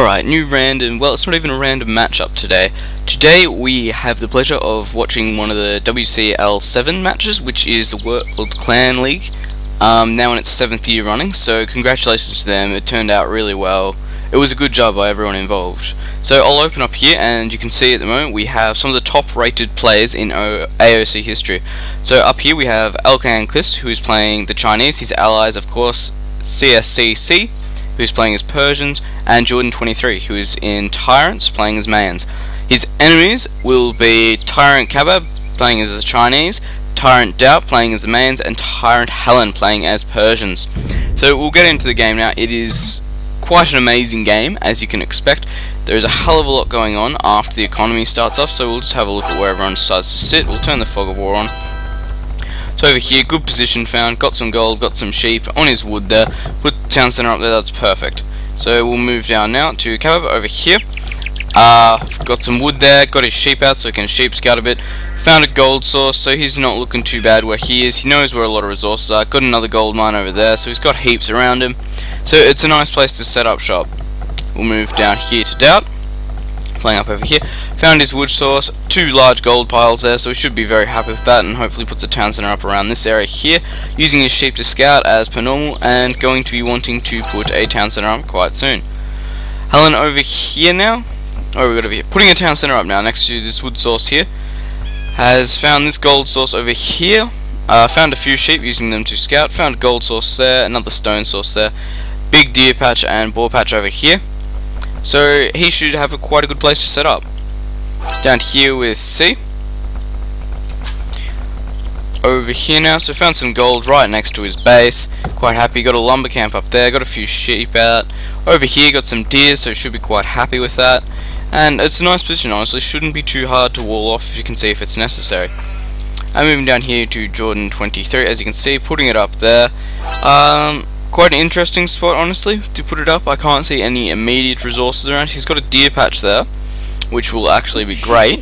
Alright, new random, well, it's not even a random matchup today. Today we have the pleasure of watching one of the WCL7 matches, which is the World Clan League, now in its 7th year running, so congratulations to them. It turned out really well. It was a good job by everyone involved. So I'll open up here, and you can see at the moment we have some of the top rated players in AOC history. So up here we have Alclan, who is playing the Chinese, his allies of course, CSCC, who's playing as Persians, and Jordan23, who is in Tyrants, playing as Mayans. His enemies will be Tyrant Kabab, playing as the Chinese, Tyrant Doubt, playing as the Mayans, and Tyrant Helen, playing as Persians. So we'll get into the game now. It is quite an amazing game, as you can expect. There is a hell of a lot going on after the economy starts off, so we'll just have a look at where everyone decides to sit. We'll turn the Fog of War on. So over here, good position found, got some gold, got some sheep on his wood there, put the town centre up there, that's perfect. So we'll move down now to Kabab over here. Got some wood there, got his sheep out so he can sheep scout a bit. Found a gold source, so he's not looking too bad where he is. He knows where a lot of resources are. Got another gold mine over there, so he's got heaps around him. So it's a nice place to set up shop. We'll move down here to Doubt, playing up over here. Found his wood source, 2 large gold piles there, so he should be very happy with that, and hopefully puts a town centre up around this area here, using his sheep to scout as per normal, and going to be wanting to put a town centre up quite soon. Helen over here now, we got over here, putting a town centre up now next to this wood source here, has found this gold source over here, found a few sheep using them to scout, found a gold source there, another stone source there, big deer patch and boar patch over here. So he should have quite a good place to set up. Down here with C. Over here now, so found some gold right next to his base. Quite happy, got a lumber camp up there, got a few sheep out. Over here got some deer, so should be quite happy with that. And it's a nice position, honestly, shouldn't be too hard to wall off if you can see if it's necessary. I'm moving down here to Jordan23, as you can see, putting it up there. Quite an interesting spot, honestly, to put it up. I can't see any immediate resources around. He's got a deer patch there, which will actually be great,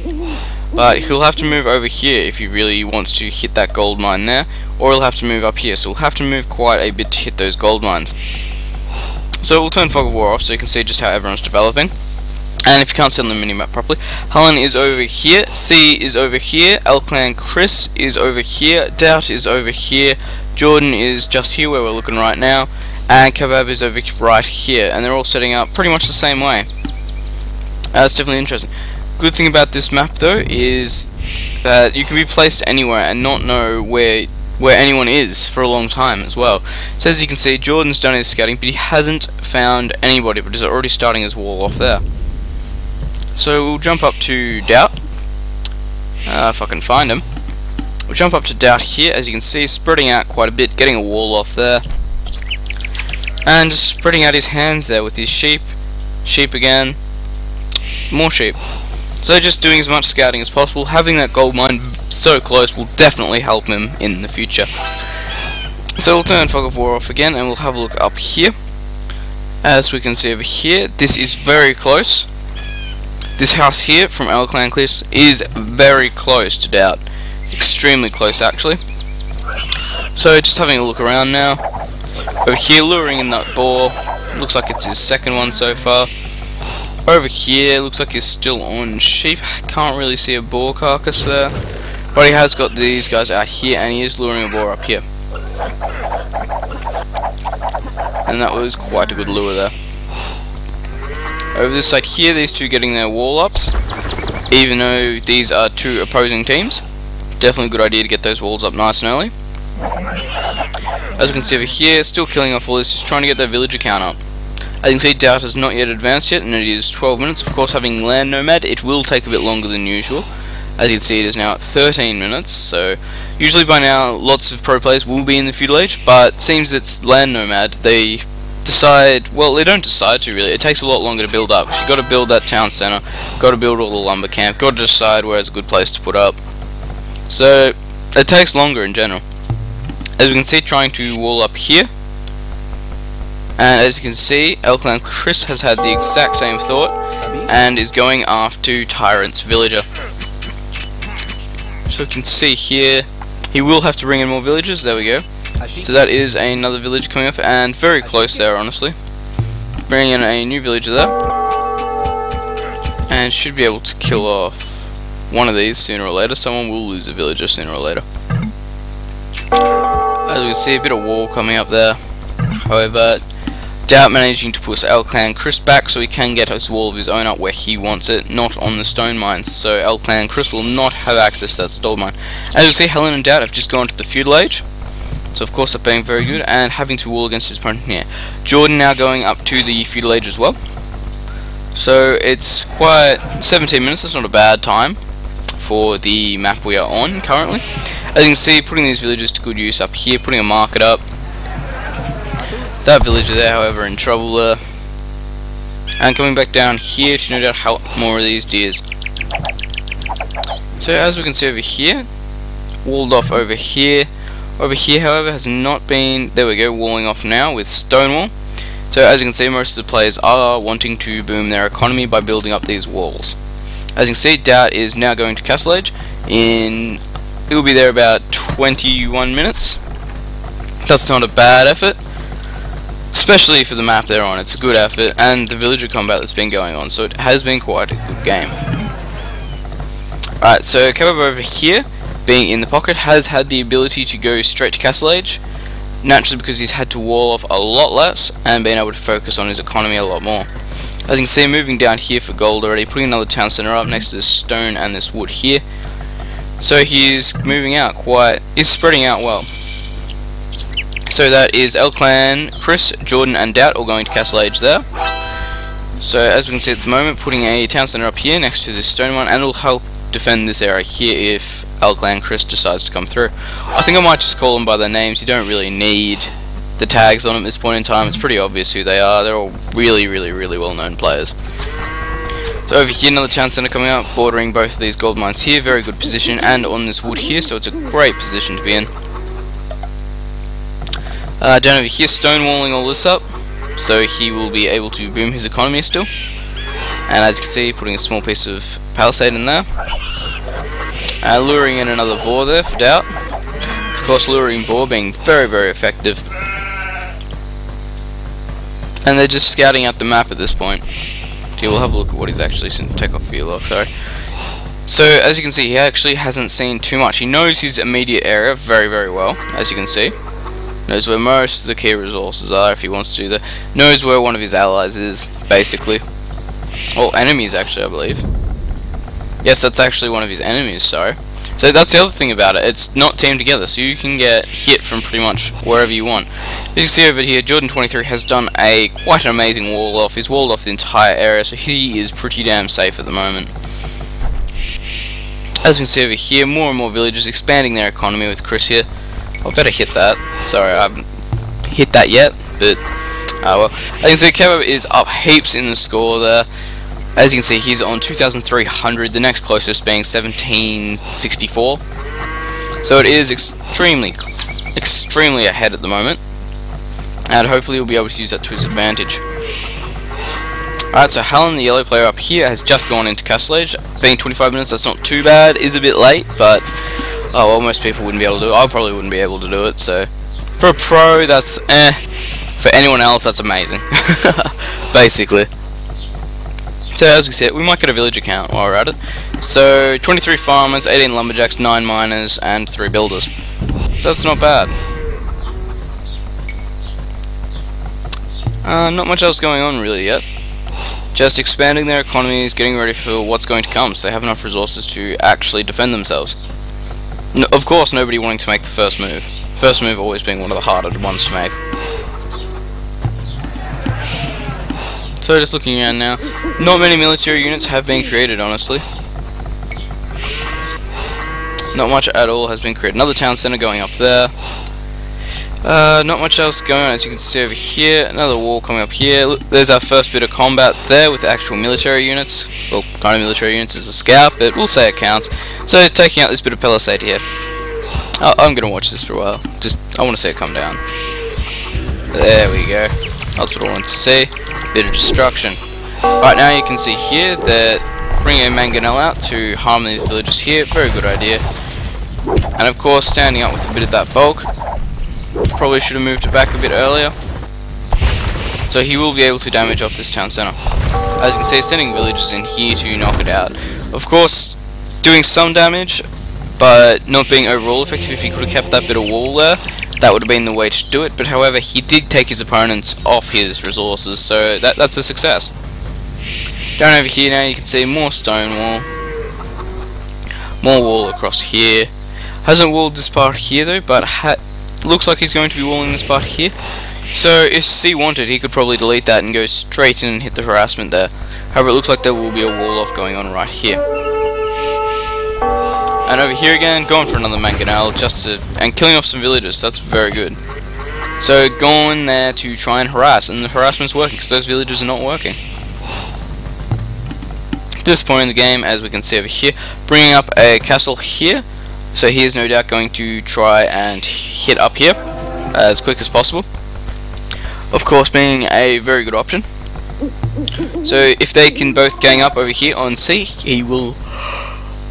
but he'll have to move over here if he really wants to hit that gold mine there, or he'll have to move up here, so he'll have to move quite a bit to hit those gold mines. So we'll turn Fog of War off so you can see just how everyone's developing. And if you can't see on the minimap properly, Helen is over here, C is over here, Alclan Chris is over here, Doubt is over here, Jordan is just here where we're looking right now, and Kabab is over right here, and they're all setting up pretty much the same way. It's definitely interesting. Good thing about this map though is that you can be placed anywhere and not know where anyone is for a long time as well. So as you can see, Jordan's done his scouting, but he hasn't found anybody, but is already starting his wall off there. So we'll jump up to Doubt, if I can find him. We'll jump up to Doubt here, as you can see, spreading out quite a bit, getting a wall off there, and just spreading out his hands there with his sheep, sheep again, more sheep. So just doing as much scouting as possible. Having that gold mine so close will definitely help him in the future. So we'll turn Fog of War off again, and we'll have a look up here. As we can see over here, this is very close. This house here from Alclan Cliffs is very close to Doubt. Extremely close actually. So just having a look around now. Over here, luring in that boar. Looks like it's his second one so far. Over here, looks like he's still on sheep. Can't really see a boar carcass there. But he has got these guys out here, and he is luring a boar up here. And that was quite a good lure there. Over this side here, these two getting their wall ups, even though these are 2 opposing teams. Definitely a good idea to get those walls up nice and early. As you can see over here, still killing off all this, just trying to get their villager count up. As you can see, Doubt has not yet advanced yet, and it is 12 minutes. Of course, having Land Nomad, it will take a bit longer than usual. As you can see, it is now at 13 minutes, so usually by now lots of pro players will be in the Feudal Age, but it seems it's Land Nomad. They decide, well, they don't decide to really. It takes a lot longer to build up. You've got to build that town centre, got to build all the lumber camp, got to decide where's a good place to put up. So it takes longer in general. As we can see, trying to wall up here, and as you can see, Alclan Chris has had the exact same thought and is going after Tyrant's villager. So you can see here, he will have to bring in more villagers. There we go. So that is another village coming off, and very close there, honestly. Bringing in a new villager there. and should be able to kill off one of these sooner or later. Someone will lose a villager sooner or later. As we can see, a bit of war coming up there. However, Doubt managing to push El Clan Chris back so he can get his wall of his own up where he wants it, not on the stone mines. So El Clan Chris will not have access to that stone mine. As you see, Helen and Doubt have just gone to the Feudal Age. So of course they're being very good and having to wall against his opponent here. Jordan now going up to the Feudal Age as well. So it's quite 17 minutes, that's not a bad time for the map we are on currently. As you can see, putting these villages to good use up here, putting a market up. That villager there, however, in trouble there. And coming back down here to no doubt help more of these deers. So as we can see over here, walled off over here. Over here, however, has not been, there we go, walling off now with Stonewall. So as you can see, most of the players are wanting to boom their economy by building up these walls. As you can see, Doubt is now going to Castle Age. It will be there about 21 minutes. That's not a bad effort, especially for the map they're on. It's a good effort, and the villager combat that's been going on, so it has been quite a good game. Alright, so Kebab over here, being in the pocket, has had the ability to go straight to Castle Age, naturally because he's had to wall off a lot less and been able to focus on his economy a lot more. As you can see, moving down here for gold already, putting another town center up next to this stone and this wood here. So he's moving out he's spreading out well. So that is El Clan, Chris, Jordan and Doubt all going to Castle Age there. So as we can see at the moment, putting a town center up here next to this stone one, and it'll help defend this area here if El Clan Chris decides to come through. I think I might just call them by their names. You don't really need the tags on them at this point in time. It's pretty obvious who they are. They're all really well known players. So over here, another town center coming up, bordering both of these gold mines here. Very good position, and on this wood here, so it's a great position to be in. Down over here, stonewalling all this up, so he will be able to boom his economy still. And as you can see, putting a small piece of palisade in there. Luring in another boar there for Doubt. Of course, luring boar being very effective. And they're just scouting out the map at this point. Okay, we'll have a look at what he's actually seen. Take off your lock, sorry. So as you can see, he actually hasn't seen too much. He knows his immediate area very well, as you can see. Knows where most of the key resources are if he wants to. Knows where one of his allies is, basically. Or enemies, actually, I believe. Yes, that's actually one of his enemies, sorry. So that's the other thing about it. It's not teamed together, so you can get hit from pretty much wherever you want. As you can see over here, Jordan23 has done quite an amazing wall off. He's walled off the entire area, so he is pretty damn safe at the moment. As you can see over here, more and more villagers expanding their economy with Chris here. I better hit that. Sorry, I haven't hit that yet, but well. As you can see, Kebab is up heaps in the score there. As you can see, he's on 2,300, the next closest being 1,764. So it is extremely ahead at the moment, and hopefully he'll be able to use that to his advantage. Alright, so Helen, the yellow player up here, has just gone into Castle Age. Being 25 minutes, that's not too bad. Is a bit late, but oh well, most people wouldn't be able to do it. I probably wouldn't be able to do it, so for a pro, that's for anyone else, that's amazing. Basically. So as we said, we might get a villager count while we're at it. So 23 farmers, 18 lumberjacks, 9 miners, and 3 builders. So that's not bad. Not much else going on really yet. Just expanding their economies, getting ready for what's going to come, so they have enough resources to actually defend themselves. Of course, nobody wanting to make the first move. First move always being one of the harder ones to make. So just looking around now, not many military units have been created, honestly. Not much at all has been created. Another town center going up there. Not much else going on, as you can see over here. Another wall coming up here. There's our first bit of combat there with the actual military units. Well, kind of military units is a scout, but we'll say it counts. So taking out this bit of palisade here. I'm going to watch this for a while. I want to see it come down. There we go. That's what I want to see. Bit of destruction. Right now you can see here that bringing a mangonel out to harm these villagers here. Very good idea. And of course, standing up with a bit of that bulk. Probably should have moved it back a bit earlier. So he will be able to damage off this town center. As you can see, sending villagers in here to knock it out. Of course, doing some damage, but not being overall effective. If he could have kept that bit of wall there, that would have been the way to do it. But however, he did take his opponents off his resources, so that's a success. Down over here now, you can see more stone wall. More wall across here. Hasn't walled this part here though, but looks like he's going to be walling this part here. So if C wanted, he could probably delete that and go straight in and hit the harassment there. However, it looks like there will be a wall off going on right here. And over here again, going for another mangonel and killing off some villagers. That's very good. So going there to try and harass, and the harassment's working because those villagers are not working. At this point in the game, as we can see over here, bringing up a castle here. So he is no doubt going to try and hit up here as quick as possible. Of course, being a very good option. So if they can both gang up over here on C, he will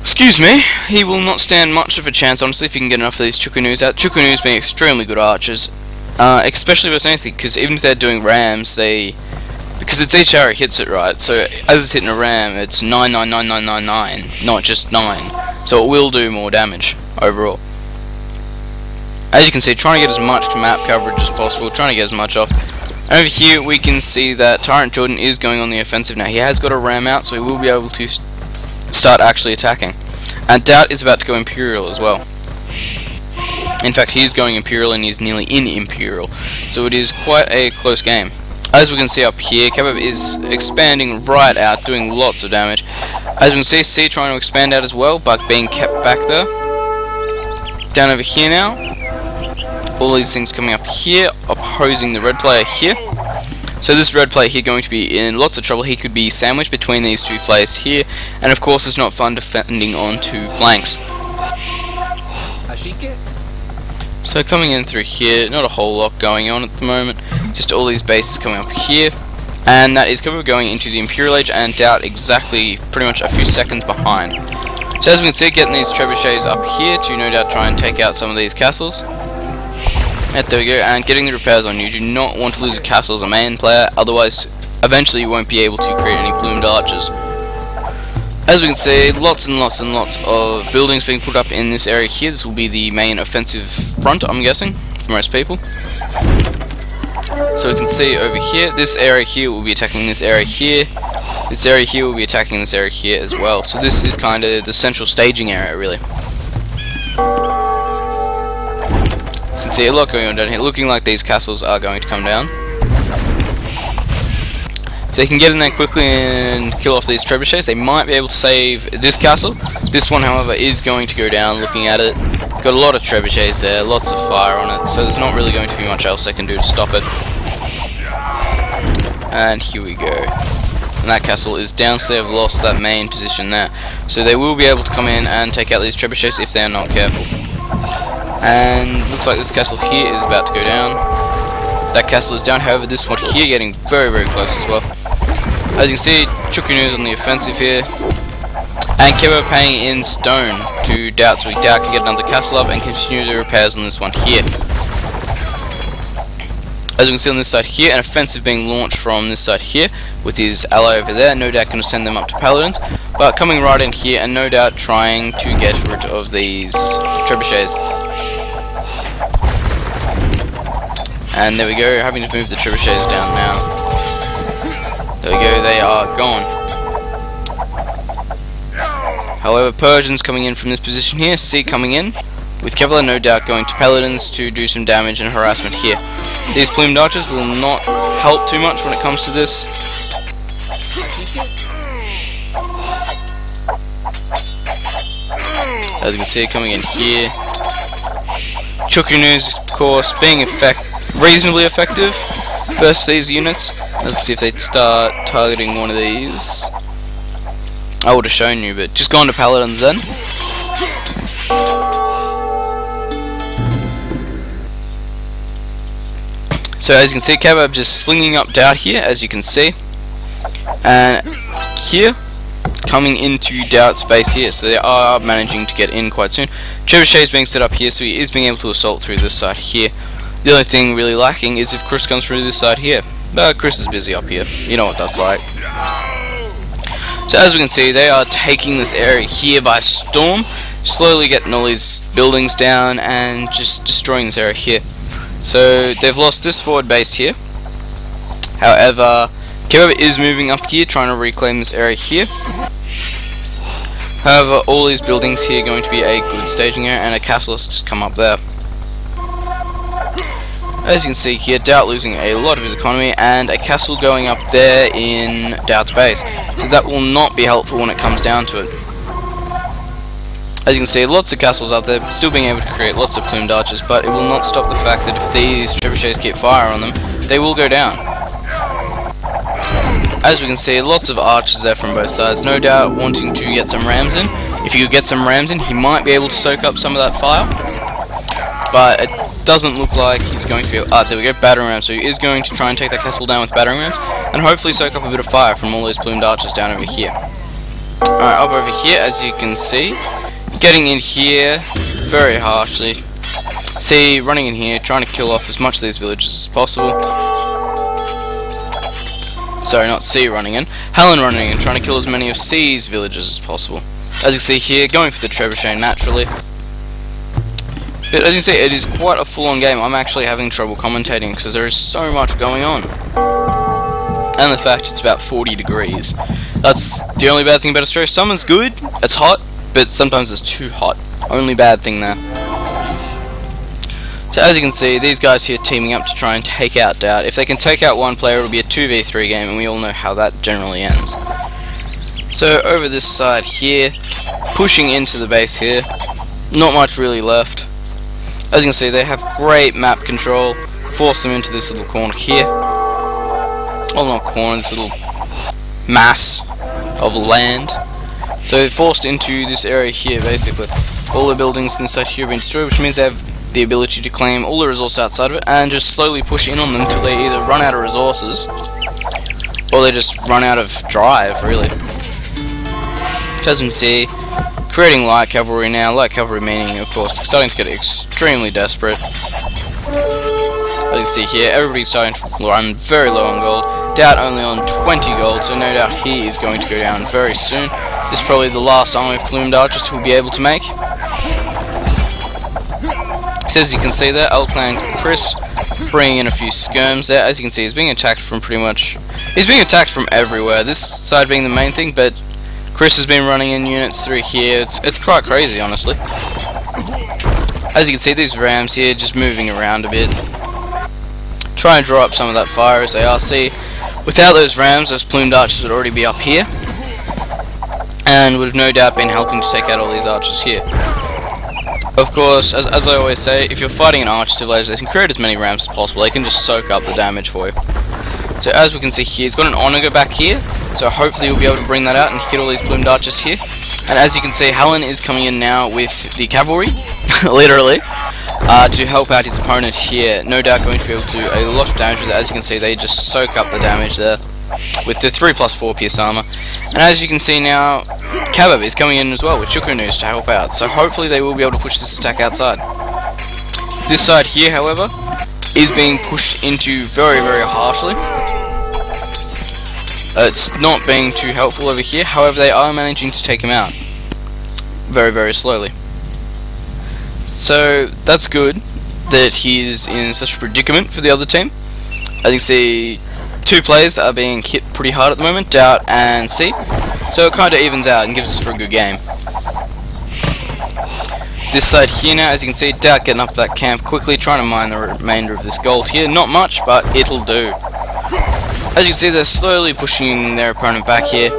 not stand much of a chance, honestly, if he can get enough of these Chukunus out. Chukunus being extremely good archers, especially with anything, because even if they're doing rams, because it's each arrow hits it, right? So as it's hitting a ram, it's 99999, not just 9. So it will do more damage overall. As you can see, trying to get as much map coverage as possible, trying to get as much off. And over here we can see that Tyrant Jordan is going on the offensive now. He has got a ram out, so he will be able to start actually attacking. And Doubt is about to go Imperial as well. In fact, he's going Imperial and he's nearly in Imperial. So it is quite a close game. As we can see up here, Kebab is expanding right out, doing lots of damage. As we can see, C trying to expand out as well, but being kept back there. Down over here now, all these things coming up here, opposing the red player here. So this red player here going to be in lots of trouble. He could be sandwiched between these two players here, and of course it's not fun defending on two flanks. So coming in through here, not a whole lot going on at the moment, just all these bases coming up here, and that is going into the Imperial Age, and Doubt exactly pretty much a few seconds behind. So as we can see, getting these trebuchets up here to no doubt try and take out some of these castles. And there we go, and getting the repairs on. You do not want to lose a castle as a main player, otherwise eventually you won't be able to create any bloomed archers. As we can see, lots and lots and lots of buildings being put up in this area here. This will be the main offensive front, I'm guessing, for most people. So we can see over here, this area here will be attacking this area here. This area here will be attacking this area here as well. So this is kind of the central staging area, really. You can see a lot going on down here, looking like these castles are going to come down. If they can get in there quickly and kill off these trebuchets, they might be able to save this castle. This one, however, is going to go down. Looking at it, got a lot of trebuchets there, lots of fire on it, so there's not really going to be much else they can do to stop it. And here we go. And that castle is down, so they've lost that main position there. So they will be able to come in and take out these trebuchets if they're not careful. And looks like this castle here is about to go down. That castle is down, however this one here getting very, very close as well. As you can see, Chukunus on the offensive here. And Kebo paying in stone to Doubt, so Doubt can get another castle up and continue the repairs on this one here. As you can see on this side here, an offensive being launched from this side here with his ally over there. No doubt going to send them up to Paladins, but coming right in here and no doubt trying to get rid of these trebuchets. And there we go, having to move the trebuchets down now. There we go, they are gone. However, Persians coming in from this position here, C coming in, with Kevlar no doubt going to Paladins to do some damage and harassment here. These plumed archers will not help too much when it comes to this. As you can see, coming in here. Chukunus, of course, being reasonably effective versus these units. Let's see if they start targeting one of these. I would have shown you, but just go on to Paladins then. So as you can see, Kebab just slinging up Doubt here, as you can see. And here, coming into Doubt space here, so they are managing to get in quite soon. Trebuchet is being set up here, so he is being able to assault through this side here. The only thing really lacking is if Chris comes through this side here. But Chris is busy up here, you know what that's like. So as we can see, they are taking this area here by storm, slowly getting all these buildings down and just destroying this area here. So they've lost this forward base here. However, Kebab is moving up here, trying to reclaim this area here. However, all these buildings here are going to be a good staging area, and a castle has just come up there. As you can see here, Doubt losing a lot of his economy, and a castle going up there in Doubt's base. So that will not be helpful when it comes down to it. As you can see, lots of castles up there, still being able to create lots of plumed archers, but it will not stop the fact that if these trebuchets keep fire on them, they will go down. As we can see, lots of archers there from both sides, no doubt wanting to get some rams in. If you could get some rams in, he might be able to soak up some of that fire, but it doesn't look like he's going to be able. There we go, battering rams. So he is going to try and take that castle down with battering rams, and hopefully soak up a bit of fire from all those plumed archers down over here. Alright, up over here, as you can see, getting in here very harshly. See, running in here, trying to kill off as much of these villages as possible. Sorry, not C running in. Helen running in, trying to kill as many of C's villages as possible. As you can see here, going for the trebuchet naturally. But as you see, it is quite a full-on game. I'm actually having trouble commentating because there is so much going on. And the fact it's about 40 degrees. That's the only bad thing about Australia. Summer's good, it's hot, but sometimes it's too hot. Only bad thing there. So as you can see, these guys here teaming up to try and take out Doubt. If they can take out one player, it'll be a 2v3 game, and we all know how that generally ends. So over this side here, pushing into the base here, not much really left. As you can see, they have great map control, force them into this little corner here. Well, not corner, this little mass of land. So forced into this area here, basically. All the buildings inside here have been destroyed, which means they have the ability to claim all the resources outside of it and just slowly push in on them until they either run out of resources or they just run out of drive, really. So as you can see, creating light cavalry now. Light cavalry meaning, of course, starting to get extremely desperate. As you can see here, everybody's starting to run very low on gold. Doubt only on 20 gold, so no doubt he is going to go down very soon. This is probably the last army of plumed archers we'll be able to make. So as you can see there, Elk Clan Chris bringing in a few skirms there. As you can see, he's being attacked from he's being attacked from everywhere. This side being the main thing, but Chris has been running in units through here. It's quite crazy, honestly. As you can see, these rams here just moving around a bit. Try and draw up some of that fire as they are. See, without those rams, those plumed archers would already be up here, and would have no doubt been helping to take out all these archers here. Of course, as I always say, if you're fighting an archer civilization, create as many rams as possible. They can just soak up the damage for you. So as we can see here, he's got an Onager back here, so hopefully he'll be able to bring that out and hit all these plumed archers here. And as you can see, Helen is coming in now with the cavalry, literally, to help out his opponent here. No doubt going to be able to do a lot of damage with it. As you can see, they just soak up the damage there with the 3+4 pierce armor. And as you can see now, Kebab is coming in as well with Chukunus to help out. So hopefully they will be able to push this attack outside. This side here, however, is being pushed into very, very harshly. It's not being too helpful over here. However, they are managing to take him out very, very slowly. So that's good that he is in such a predicament for the other team. As you can see, two players that are being hit pretty hard at the moment, Doubt and C. So it kind of evens out and gives us for a good game. This side here now, as you can see, Doubt getting up to that camp quickly, trying to mine the remainder of this gold here. Not much, but it'll do. As you can see, they're slowly pushing their opponent back here.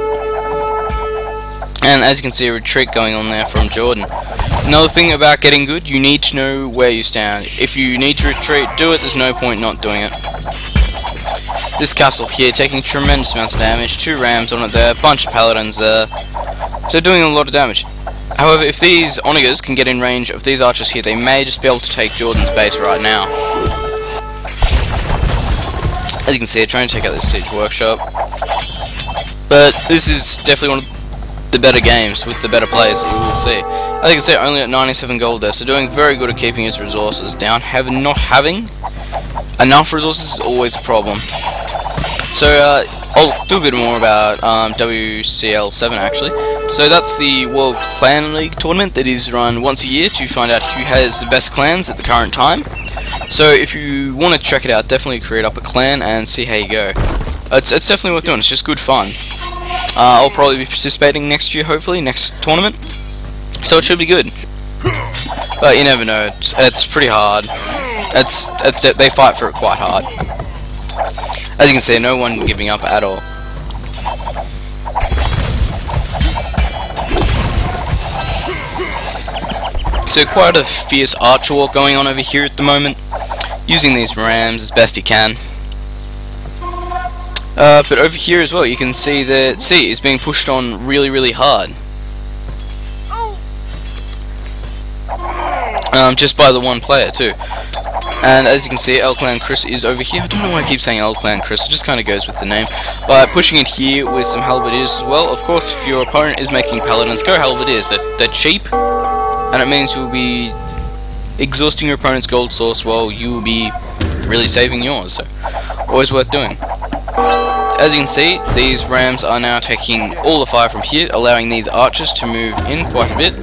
And as you can see, a retreat going on there from Jordan. Another thing about getting good, you need to know where you stand. If you need to retreat, do it. There's no point not doing it. This castle here taking tremendous amounts of damage. 2 rams on it there, bunch of paladins there. So doing a lot of damage. However, if these onagers can get in range of these archers here, they may just be able to take Jordan's base right now. As you can see, they're trying to take out this siege workshop. But this is definitely one of the better games with the better players that we will see. As you can see, only at 97 gold there, so doing very good at keeping his resources down. Not having enough resources is always a problem. So I'll do a bit more about WCL7 actually. So that's the World Clan League tournament that is run once a year to find out who has the best clans at the current time. So if you want to check it out, definitely create up a clan and see how you go. It's definitely worth doing, it's just good fun. I'll probably be participating next year, hopefully, next tournament. So it should be good. But you never know, it's pretty hard. They fight for it quite hard. As you can see, no one giving up at all. So quite a fierce archer war going on over here at the moment, using these rams as best he can. But over here as well, you can see that C is being pushed on really hard. Just by the one player too. And as you can see, L Clan Chris is over here. I don't know why I keep saying L Clan Chris, it just kind of goes with the name. But pushing it here with some halberdiers as well. Of course, if your opponent is making paladins, go halberdiers. They're cheap, and it means you'll be exhausting your opponent's gold source while you will be really saving yours. So, always worth doing. As you can see, these rams are now taking all the fire from here, allowing these archers to move in quite a bit.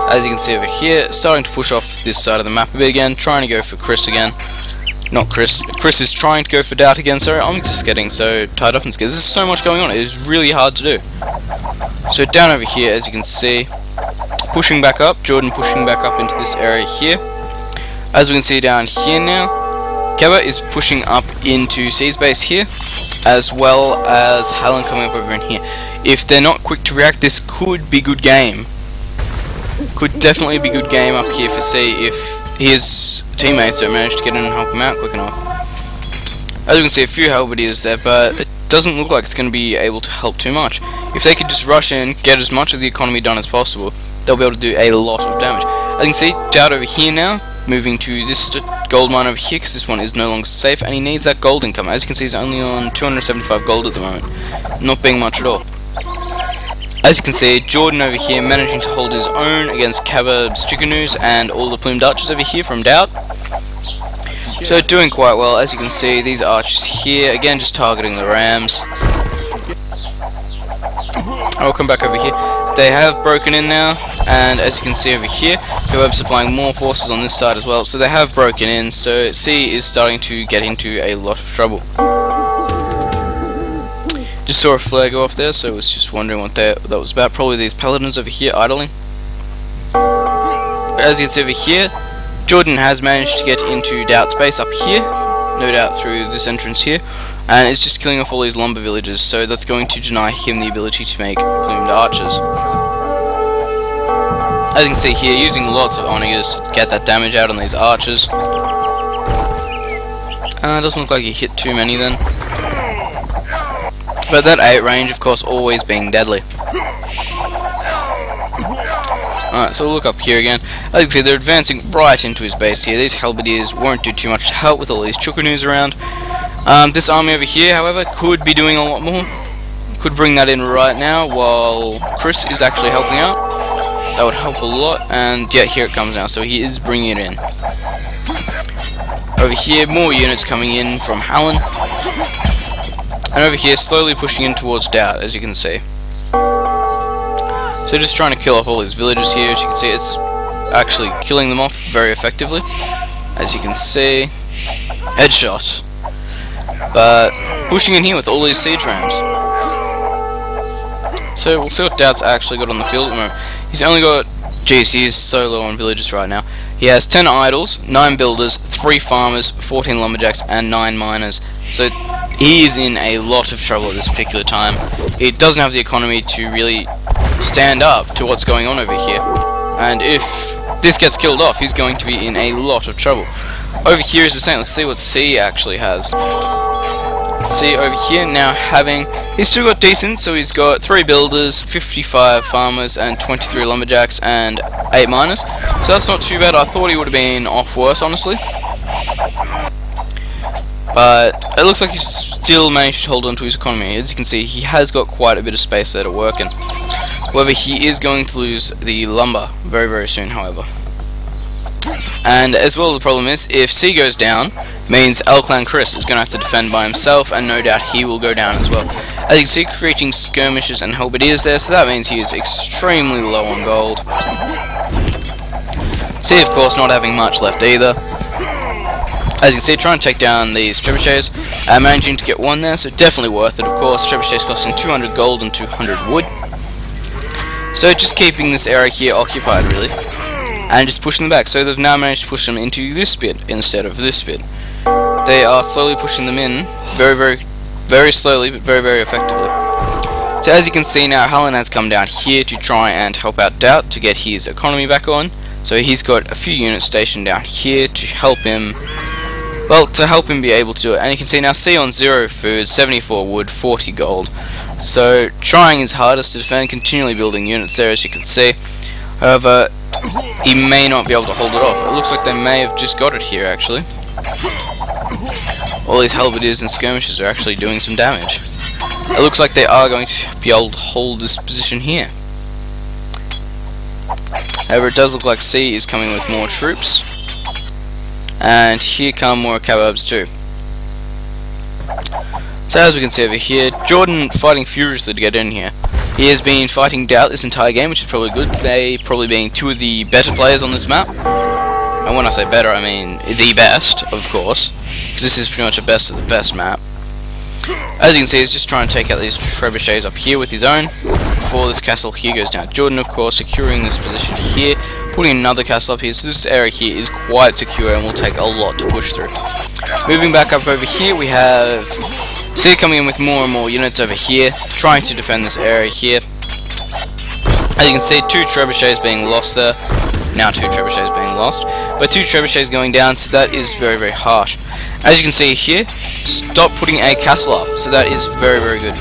As you can see over here, starting to push off this side of the map a bit again, trying to go for Chris again. Not Chris. Chris is trying to go for Doubt again, sorry. I'm just getting so tied up and scared. There's so much going on, it is really hard to do. So down over here, as you can see, pushing back up, Jordan pushing back up into this area here. As we can see down here now, Keba is pushing up into C's base here, as well as Helen coming up over in here. If they're not quick to react, this could be good game. Could definitely be good game up here for C if his teammates don't manage to get in and help him out quick enough. As you can see, a few halberdiers there, but it doesn't look like it's going to be able to help too much. If they could just rush in, get as much of the economy done as possible, they'll be able to do a lot of damage. As you can see, Doubt over here now, moving to this gold mine over here, because this one is no longer safe, and he needs that gold income. As you can see, he's only on 275 gold at the moment, not being much at all. As you can see, Jordan over here managing to hold his own against Cabab's Chickanews and all the plumed archers over here from Doubt. So doing quite well. As you can see, these archers here, again just targeting the rams. I'll come back over here. They have broken in now, and as you can see over here, Cabab's supplying more forces on this side as well. So they have broken in, so C is starting to get into a lot of trouble. Just saw a flare go off there, so I was just wondering what that was about. Probably these paladins over here idling. But as you can see over here, Jordan has managed to get into Doubt's base up here, no doubt through this entrance here, and it's just killing off all these lumber villagers, so that's going to deny him the ability to make plumed archers. As you can see here, using lots of onagers to get that damage out on these archers. Doesn't look like he hit too many then. But that 8 range, of course, always being deadly. Alright, so we'll look up here again. As you can see, they're advancing right into his base here. These halberdiers won't do too much to help with all these Chukanoos around. This army over here, however, could be doing a lot more. Could bring that in right now while Chris is actually helping out. That would help a lot, and yeah, here it comes now. So he is bringing it in. Over here, more units coming in from Hallen. And over here, slowly pushing in towards Doubt, as you can see. So just trying to kill off all these villagers here. As you can see, it's actually killing them off very effectively. As you can see, headshot. But pushing in here with all these siege rams. So we'll see what Doubt's actually got on the field at the moment. He's only got, geez, he is so low on villagers right now. He has 10 idols, 9 builders, 3 farmers, 14 lumberjacks, and 9 miners. So he is in a lot of trouble at this particular time. He doesn't have the economy to really stand up to what's going on over here. And if this gets killed off, he's going to be in a lot of trouble. Over here is the same. Let's see what C actually has. See over here now having, he's still got decent, so he's got 3 builders, 55 farmers, and 23 lumberjacks, and 8 miners. So that's not too bad. I thought he would have been off worse, honestly. But it looks like he's still managed to hold on to his economy. As you can see, he has got quite a bit of space there to work in. However, he is going to lose the lumber very, very soon, however. And as well, the problem is, if C goes down, means L-Clan Chris is going to have to defend by himself, and no doubt he will go down as well. As you can see, creating skirmishes and halberdiers there, so that means he is extremely low on gold. C, of course, not having much left either. As you can see, trying to take down these trebuchets, managing to get one there, so definitely worth it, of course. Trebuchets costing 200 gold and 200 wood. So just keeping this area here occupied, really, and just pushing them back. So they've now managed to push them into this bit instead of this bit. They are slowly pushing them in, very slowly, but very effectively. So as you can see now, Helen has come down here to try and help out Doubt to get his economy back on. So he's got a few units stationed down here to help him, well, to help him be able to do it. And you can see now C on 0 food, 74 wood, 40 gold. So trying his hardest to defend, continually building units there, as you can see. However, he may not be able to hold it off. It looks like they may have just got it here, actually. All these halberdiers and skirmishes are actually doing some damage. It looks like they are going to be able to hold this position here. However, it does look like C is coming with more troops. And here come more kebabs too. So as we can see over here, Jordan fighting furiously to get in here. He has been fighting Doubt this entire game, which is probably good. They probably being two of the better players on this map. And when I say better, I mean the best, of course, because this is pretty much a best of the best map. As you can see, he's just trying to take out these trebuchets up here with his own before this castle here goes down. Jordan, of course, securing this position here, putting another castle up here. So this area here is quite secure and will take a lot to push through. Moving back up over here, we have C coming in with more and more units over here, trying to defend this area here. As you can see, 2 trebuchets being lost there. Now 2 trebuchets being lost, but 2 trebuchets going down, so that is very harsh. As you can see here, stop putting a castle up, so that is very good.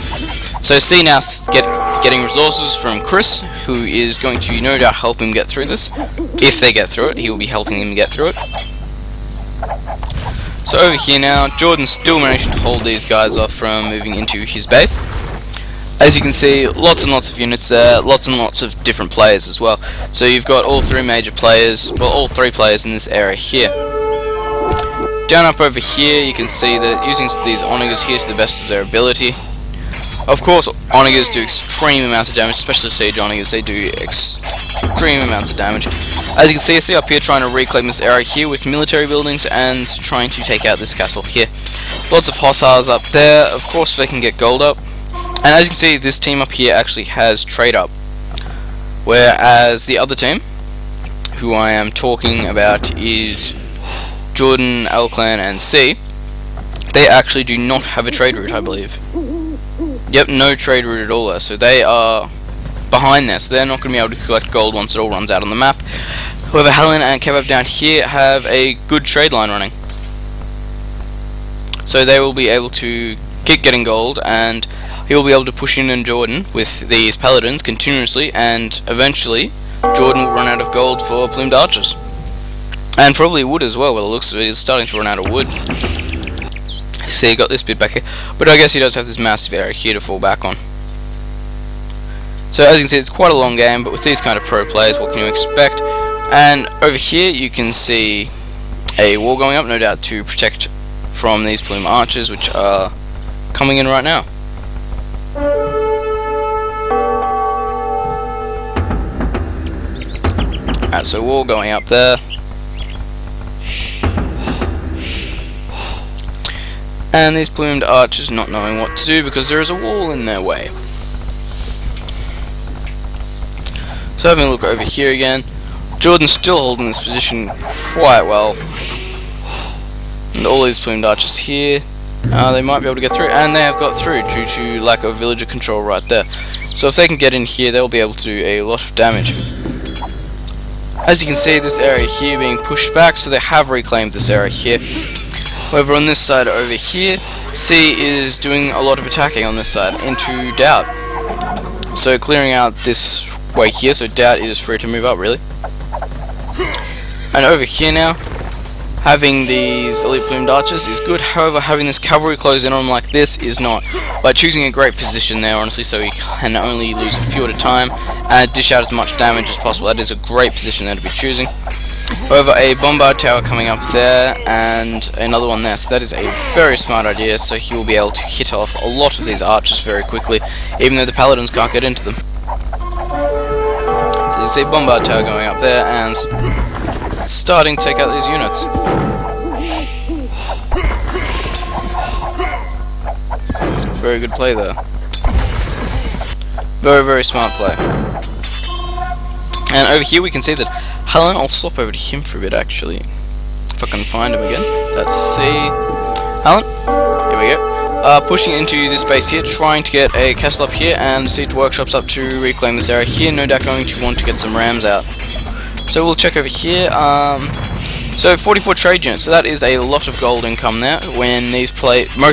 So C now getting resources from Chris, who is going to no doubt help him get through this. If they get through it, he will be helping him get through it. So over here now, Jordan's still managing to hold these guys off from moving into his base. As you can see, lots and lots of units there, lots and lots of different players as well. So you've got all 3 major players, well, all 3 players in this area here. Down up over here, you can see that using these onagers here to the best of their ability. Of course, onagers do extreme amounts of damage, especially siege onagers. They do extreme amounts of damage. As you can see up here, trying to reclaim this area here with military buildings and trying to take out this castle here. Lots of hostiles up there. Of course, they can get gold up. And as you can see, this team up here actually has trade up, whereas the other team, who I am talking about, is Jordan, L-Clan and C. They actually do not have a trade route, I believe. Yep, no trade route at all there, so they are behind there, so they're not going to be able to collect gold once it all runs out on the map. However, Helen and Kebab down here have a good trade line running, so they will be able to keep getting gold, and he will be able to push in Jordan with these paladins continuously, and eventually Jordan will run out of gold for plumed archers. And probably wood as well, by the looks of it. He's starting to run out of wood. See, he got this bit back here, but I guess he does have this massive area here to fall back on. So as you can see, it's quite a long game, but with these kind of pro players, what can you expect? And over here you can see a wall going up, no doubt to protect from these plume archers, which are coming in right now. Alright, so wall going up there. And these plumed archers not knowing what to do because there is a wall in their way. So having a look over here again, Jordan's still holding this position quite well. And all these plumed archers here, they might be able to get through, and they have got through due to lack of villager control right there. So if they can get in here, they'll be able to do a lot of damage. As you can see, this area here being pushed back, so they have reclaimed this area here. However, on this side over here, C is doing a lot of attacking on this side into Doubt. So clearing out this way here, so Doubt is free to move up really. And over here now, having these elite plumed archers is good, however having this cavalry close in on him like this is not. By choosing a great position there, honestly, so he can only lose a few at a time and dish out as much damage as possible. That is a great position there to be choosing. Over a bombard tower coming up there, and another one there, so that is a very smart idea, so he will be able to hit off a lot of these archers very quickly, even though the paladins can't get into them. So you see bombard tower going up there, and starting to take out these units. Very good play there. Very, very smart play. And over here we can see that Helen, I'll swap over to him for a bit actually, if I can find him again. Let's see. Helen, here we go. Pushing into this base here, trying to get a castle up here and siege workshops up to reclaim this area here. No doubt going to want to get some rams out. So we'll check over here. So 44 trade units, so that is a lot of gold income there when most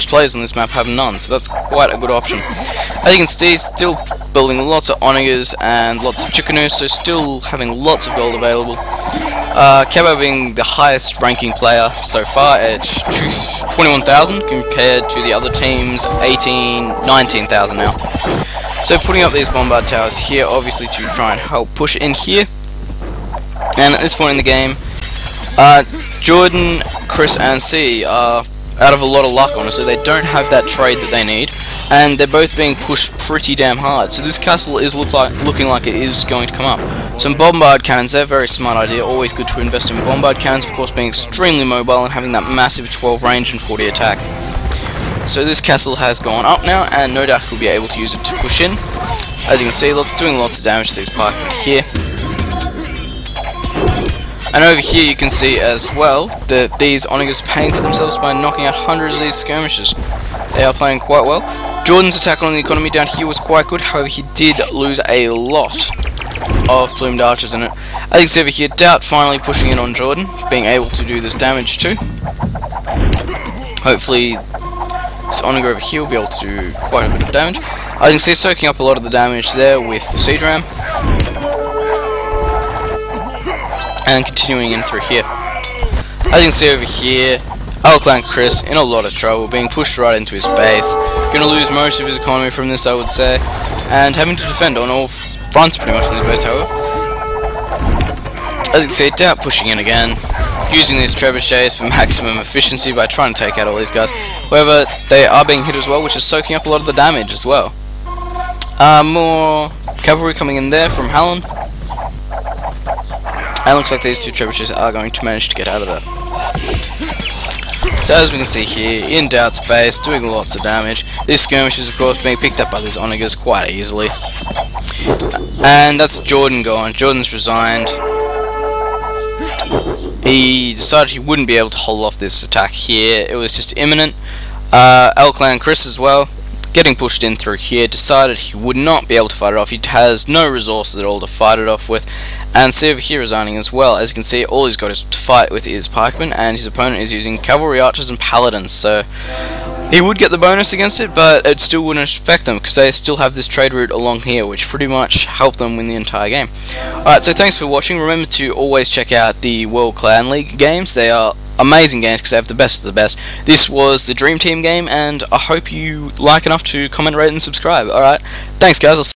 players on this map have none, so that's quite a good option. As you can see, still building lots of onagers and lots of chickaneers, so still having lots of gold available. Cabo being the highest ranking player so far at 21,000 compared to the other teams 19,000 now. So putting up these bombard towers here obviously to try and help push in here. And at this point in the game, Jordan, Chris and C are out of a lot of luck, honestly. They don't have that trade that they need, and they're both being pushed pretty damn hard. So this castle is looking like it is going to come up. Some bombard cannons there, very smart idea. Always good to invest in bombard cannons, of course being extremely mobile and having that massive 12 range and 40 attack. So this castle has gone up now, and no doubt he'll be able to use it to push in. As you can see, doing lots of damage to these pikemen here. And over here you can see as well that these onagers are paying for themselves by knocking out hundreds of these skirmishes. They are playing quite well. Jordan's attack on the economy down here was quite good, however he did lose a lot of plumed archers in it. As you can see over here, Doubt finally pushing in on Jordan, being able to do this damage too. Hopefully this onager over here will be able to do quite a bit of damage. As you can see, soaking up a lot of the damage there with the siege ram. And continuing in through here. As you can see over here, Clan Chris in a lot of trouble, being pushed right into his base. Gonna lose most of his economy from this, I would say, and having to defend on all fronts pretty much in his base, however. As you can see, Doubt pushing in again, using these trebuchets for maximum efficiency by trying to take out all these guys. However, they are being hit as well, which is soaking up a lot of the damage as well. More cavalry coming in there from Helen. And it looks like these two trebuchets are going to manage to get out of there. So as we can see here, in Doubt's base, doing lots of damage. These skirmishes, of course, being picked up by these onagers quite easily. And that's Jordan gone. Jordan's resigned. He decided he wouldn't be able to hold off this attack here. It was just imminent. Clan Chris as well, getting pushed in through here, decided he would not be able to fight it off. He has no resources at all to fight it off with. And see over here resigning as well. As you can see, all he's got is to fight with is pikemen, and his opponent is using cavalry archers and paladins. So he would get the bonus against it, but it still wouldn't affect them because they still have this trade route along here, which pretty much helped them win the entire game. Alright, so thanks for watching. Remember to always check out the World Clan League games. They are amazing games because they have the best of the best. This was the Dream Team game, and I hope you like enough to comment, rate and subscribe. Alright, thanks guys.